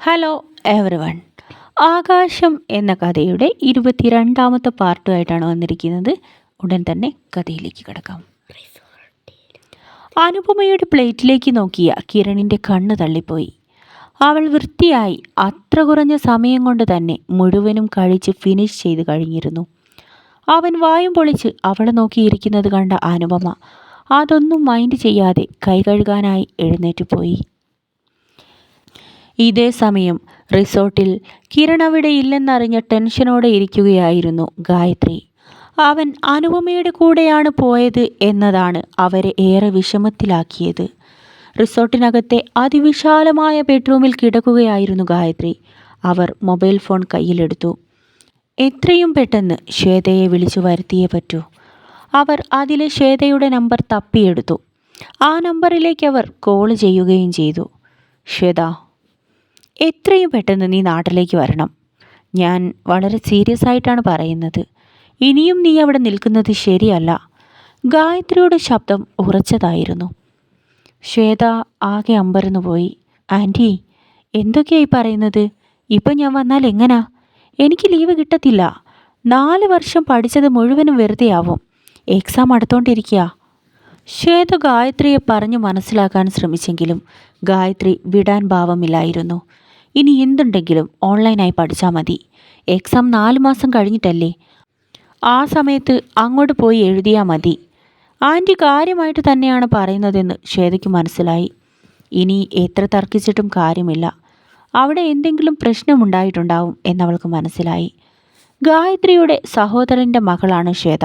Hello everyone. ആകാശം എന്ന കഥയുടെ 22ാമത്തെ പാർട്ടുമായിട്ടാണ് വന്നിരിക്കുന്നത്. ഉടൻ തന്നെ കഥയിലേക്ക് കിടക്കാം. അനുപമയുടെ പ്ലേറ്റിലേക്ക് നോക്കിയ കിരണിൻ്റെ കണ്ണ് തള്ളിപ്പോയി. അവൾ വൃത്തിയായി അത്ര കുറഞ്ഞ സമയം കൊണ്ട് തന്നെ മുഴുവനും കഴിച്ച് ഫിനിഷ് ചെയ്ത് കഴിഞ്ഞിരുന്നു. അവൻ വായും പൊളിച്ച് അവളെ നോക്കിയിരിക്കുന്നത് കണ്ട അനുപമ അതൊന്നും മൈൻഡ് ചെയ്യാതെ കൈ കഴുകാനായി എഴുന്നേറ്റ് പോയി. ഇതേ സമയം റിസോർട്ടിൽ കിരൺ അവിടെ ഇല്ലെന്നറിഞ്ഞ ടെൻഷനോടെ ഇരിക്കുകയായിരുന്നു ഗായത്രി. അവൻ അനുപമയുടെ കൂടെയാണ് പോയത് എന്നതാണ് അവരെ ഏറെ വിഷമത്തിലാക്കിയത്. റിസോർട്ടിനകത്തെ അതിവിശാലമായ ബെഡ്റൂമിൽ കിടക്കുകയായിരുന്നു ഗായത്രി. അവർ മൊബൈൽ ഫോൺ കയ്യിലെടുത്തു. എത്രയും പെട്ടെന്ന് ശ്വേതയെ വിളിച്ചു വരുത്തിയേ പറ്റൂ. അവർ അതിലെ ശ്വേതയുടെ നമ്പർ തപ്പിയെടുത്തു. ആ നമ്പറിലേക്ക് അവർ കോൾ ചെയ്യുകയും ചെയ്തു. ശ്വേത, എത്രയും പെട്ടെന്ന് നീ നാട്ടിലേക്ക് വരണം. ഞാൻ വളരെ സീരിയസ് ആയിട്ടാണ് പറയുന്നത്. ഇനിയും നീ അവിടെ നിൽക്കുന്നത് ശരിയല്ല. ഗായത്രിയുടെ ശബ്ദം ഉറച്ചതായിരുന്നു. ശ്വേത ആകെ അമ്പരന്നു പോയി. ആൻറ്റി, എന്തൊക്കെയായി പറയുന്നത്? ഇപ്പം ഞാൻ വന്നാൽ എങ്ങനാ? എനിക്ക് ലീവ് കിട്ടത്തില്ല. 4 വർഷം പഠിച്ചത് മുഴുവനും വെറുതെയാവും. എക്സാം അടുത്തോണ്ടിരിക്കുക. ശ്വേത ഗായത്രിയെ പറഞ്ഞു മനസ്സിലാക്കാൻ ശ്രമിച്ചെങ്കിലും ഗായത്രി വിടാൻ ഭാവമില്ലായിരുന്നു. ഇനി എന്തുണ്ടെങ്കിലും ഓൺലൈനായി പഠിച്ചാൽ മതി. എക്സാം 4 മാസം കഴിഞ്ഞിട്ടല്ലേ. ആ സമയത്ത് അങ്ങോട്ട് പോയി എഴുതിയാൽ മതി. ആൻറ്റി കാര്യമായിട്ട് തന്നെയാണ് പറയുന്നതെന്ന് ശ്വേതയ്ക്ക് മനസ്സിലായി. ഇനി എത്ര തർക്കിച്ചിട്ടും കാര്യമില്ല. അവിടെ എന്തെങ്കിലും പ്രശ്നമുണ്ടായിട്ടുണ്ടാവും എന്നവൾക്ക് മനസ്സിലായി. ഗായത്രിയുടെ സഹോദരൻ്റെ മകളാണ് ശ്വേത.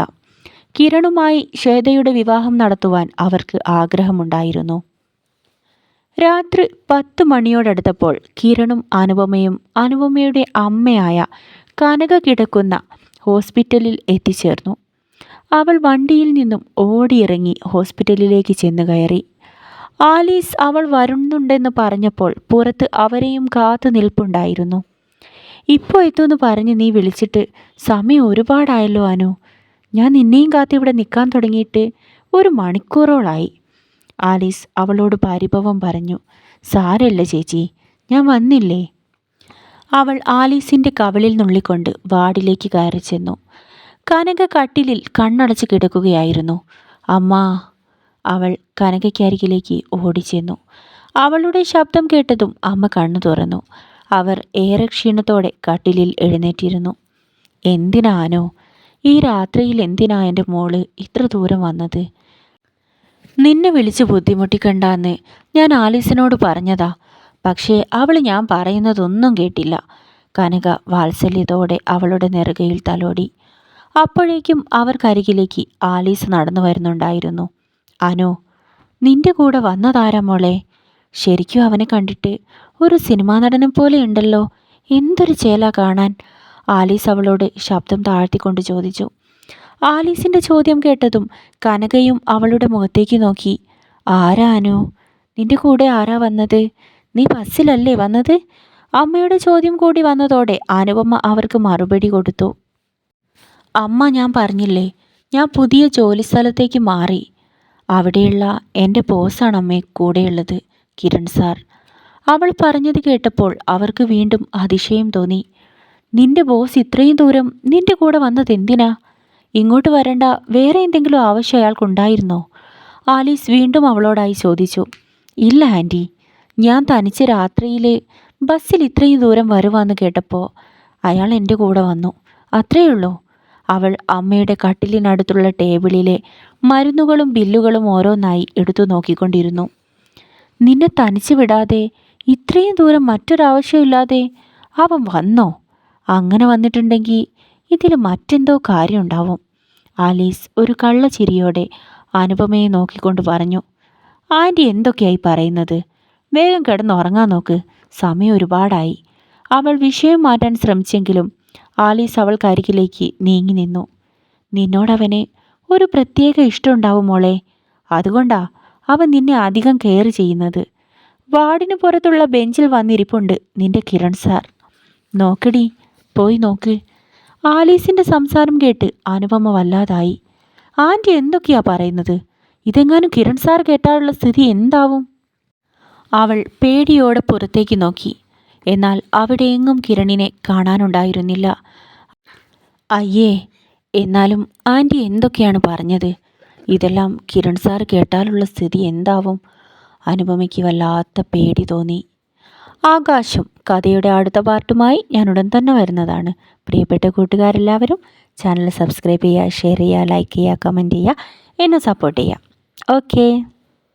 കിരണുമായി ശ്വേതയുടെ വിവാഹം നടത്തുവാൻ അവർക്ക് ആഗ്രഹമുണ്ടായിരുന്നു. രാത്രി 10 മണിയോടടുത്തപ്പോൾ കിരണും അനുപമയും അനുപമയുടെ അമ്മയായ കനക കിടക്കുന്ന ഹോസ്പിറ്റലിൽ എത്തിച്ചേർന്നു. അവൾ വണ്ടിയിൽ നിന്നും ഓടിയിറങ്ങി ഹോസ്പിറ്റലിലേക്ക് ചെന്ന് കയറി. ആലീസ് അവൾ വരുന്നുണ്ടെന്ന് പറഞ്ഞപ്പോൾ പുറത്ത് അവരെയും കാത്തു നിൽപ്പുണ്ടായിരുന്നു. ഇപ്പോൾ എത്തുമെന്ന് പറഞ്ഞ് നീ വിളിച്ചിട്ട് സമയം ഒരുപാടായല്ലോ അനു. ഞാൻ നിന്നെയും കാത്തിവിടെ നിൽക്കാൻ തുടങ്ങിയിട്ട് 1 മണിക്കൂറോളായി. ആലീസ് അവളോട് പരിഭവം പറഞ്ഞു. സാരല്ല ചേച്ചി, ഞാൻ വന്നില്ലേ. അവൾ ആലീസിൻ്റെ കവിളിൽ നുള്ളിക്കൊണ്ട് വാർഡിലേക്ക് കയറി ചെന്നു. കനക കട്ടിലിൽ കണ്ണടച്ച് കിടക്കുകയായിരുന്നു. അമ്മാ. അവൾ കനകയ്ക്കരികിലേക്ക് ഓടിച്ചെന്നു. അവളുടെ ശബ്ദം കേട്ടതും അമ്മ കണ്ണു തുറന്നു. അവർ ഏറെ ക്ഷീണത്തോടെ കട്ടിലിൽ എഴുന്നേറ്റിരുന്നു. എന്തിനാനോ ഈ രാത്രിയിൽ എന്തിനാ എൻ്റെ മോള് ഇത്ര ദൂരം വന്നത്? നിന്നെ വിളിച്ച് ബുദ്ധിമുട്ടിക്കണ്ടെന്ന് ഞാൻ ആലീസിനോട് പറഞ്ഞതാ. പക്ഷേ അവൾ ഞാൻ പറയുന്നതൊന്നും കേട്ടില്ല. കനക വാത്സല്യത്തോടെ അവളുടെ നെറുകയിൽ തലോടി. അപ്പോഴേക്കും അവർക്കരികിലേക്ക് ആലീസ് നടന്നു വരുന്നുണ്ടായിരുന്നു. അനു, നിന്റെ കൂടെ വന്നതാരാ മോളെ? ശരിക്കും അവനെ കണ്ടിട്ട് ഒരു സിനിമാ നടനെ പോലെ ഉണ്ടല്ലോ. എന്തൊരു ചേല കാണാൻ. ആലീസ് അവളോട് ശബ്ദം താഴ്ത്തിക്കൊണ്ട് ചോദിച്ചു. ആലീസിൻ്റെ ചോദ്യം കേട്ടതും കനകയും അവളുടെ മുഖത്തേക്ക് നോക്കി. ആരാ അനു? നിന്റെ കൂടെ ആരാ വന്നത്? നീ ബസ്സിലല്ലേ വന്നത്? അമ്മയുടെ ചോദ്യം കൂടി വന്നതോടെ അനുപമ അവർക്ക് മറുപടി കൊടുത്തു. അമ്മ, ഞാൻ പറഞ്ഞില്ലേ, ഞാൻ പുതിയ ജോലി സ്ഥലത്തേക്ക് മാറി. അവിടെയുള്ള എൻ്റെ ബോസാണ് അമ്മേ കൂടെയുള്ളത്, കിരൺ സാർ. അവൾ പറഞ്ഞത് കേട്ടപ്പോൾ അവർക്ക് വീണ്ടും അതിശയം തോന്നി. നിന്റെ ബോസ് ഇത്രയും ദൂരം നിന്റെ കൂടെ വന്നത് എന്തിനാ? ഇങ്ങോട്ട് വരേണ്ട വേറെ എന്തെങ്കിലും ആവശ്യം അയാൾക്കുണ്ടായിരുന്നോ? ആലീസ് വീണ്ടും അവളോടായി ചോദിച്ചു. ഇല്ല ആൻറ്റി, ഞാൻ തനിച്ച് രാത്രിയിൽ ബസ്സിൽ ഇത്രയും ദൂരം വരുവാന്ന് കേട്ടപ്പോൾ അയാൾ എൻ്റെ കൂടെ വന്നു, അത്രയുള്ളൂ. അവൾ അമ്മയുടെ കട്ടിലിനടുത്തുള്ള ടേബിളിലെ മരുന്നുകളും ബില്ലുകളും ഓരോന്നായി എടുത്തു നോക്കിക്കൊണ്ടിരുന്നു. നിന്നെ തനിച്ച് വിടാതെ ഇത്രയും ദൂരം മറ്റൊരാവശ്യമില്ലാതെ അവൻ വന്നോ? അങ്ങനെ വന്നിട്ടുണ്ടെങ്കിൽ ഇതിൽ മറ്റെന്തോ കാര്യമുണ്ടാവും. ആലീസ് ഒരു കള്ളച്ചിരിയോടെ അനുപമയെ നോക്കിക്കൊണ്ട് പറഞ്ഞു. ആൻറ്റി എന്തൊക്കെയായി പറയുന്നത്? വേഗം കിടന്നുറങ്ങാൻ നോക്ക്, സമയം ഒരുപാടായി. അവൾ വിഷയം മാറ്റാൻ ശ്രമിച്ചെങ്കിലും ആലീസ് അവൾക്കരികിലേക്ക് നീങ്ങി നിന്നു. നിന്നോടവന് ഒരു പ്രത്യേക ഇഷ്ടമുണ്ടാവും മോളെ. അതുകൊണ്ടാ അവൻ നിന്നെ അധികം കെയർ ചെയ്യുന്നത്. വാർഡിന് പുറത്തുള്ള ബെഞ്ചിൽ വന്നിരിപ്പുണ്ട് നിന്റെ കിരൺ സാർ. നോക്കടി, പോയി നോക്ക്. ആലീസിൻ്റെ സംസാരം കേട്ട് അനുപമ വല്ലാതായി. ആൻറ്റി എന്തൊക്കെയാ പറയുന്നത്? ഇതെങ്ങാനും കിരൺ സാർ കേട്ടാലുള്ള സ്ഥിതി എന്താവും? അവൾ പേടിയോടെ പുറത്തേക്ക് നോക്കി. എന്നാൽ അവിടെ എങ്ങും കിരണിനെ കാണാനുണ്ടായിരുന്നില്ല. അയ്യേ, എന്നാലും ആൻറ്റി എന്തൊക്കെയാണ് പറഞ്ഞത്? ഇതെല്ലാം കിരൺ സാർ കേട്ടാലുള്ള സ്ഥിതി എന്താവും? അനുപമയ്ക്ക് വല്ലാത്ത പേടി തോന്നി. ആകാശം കഥയുടെ അടുത്ത പാർട്ടുമായി ഞാൻ ഉടൻ തന്നെ വരുന്നതാണ്. പ്രിയപ്പെട്ട കൂട്ടുകാരെല്ലാവരും ചാനൽ സബ്സ്ക്രൈബ് ചെയ്യുക, ഷെയർ ചെയ്യുക, ലൈക്ക് ചെയ്യുക, കമൻറ്റ് ചെയ്യുക, എന്നെ സപ്പോർട്ട് ചെയ്യുക. ഓക്കേ.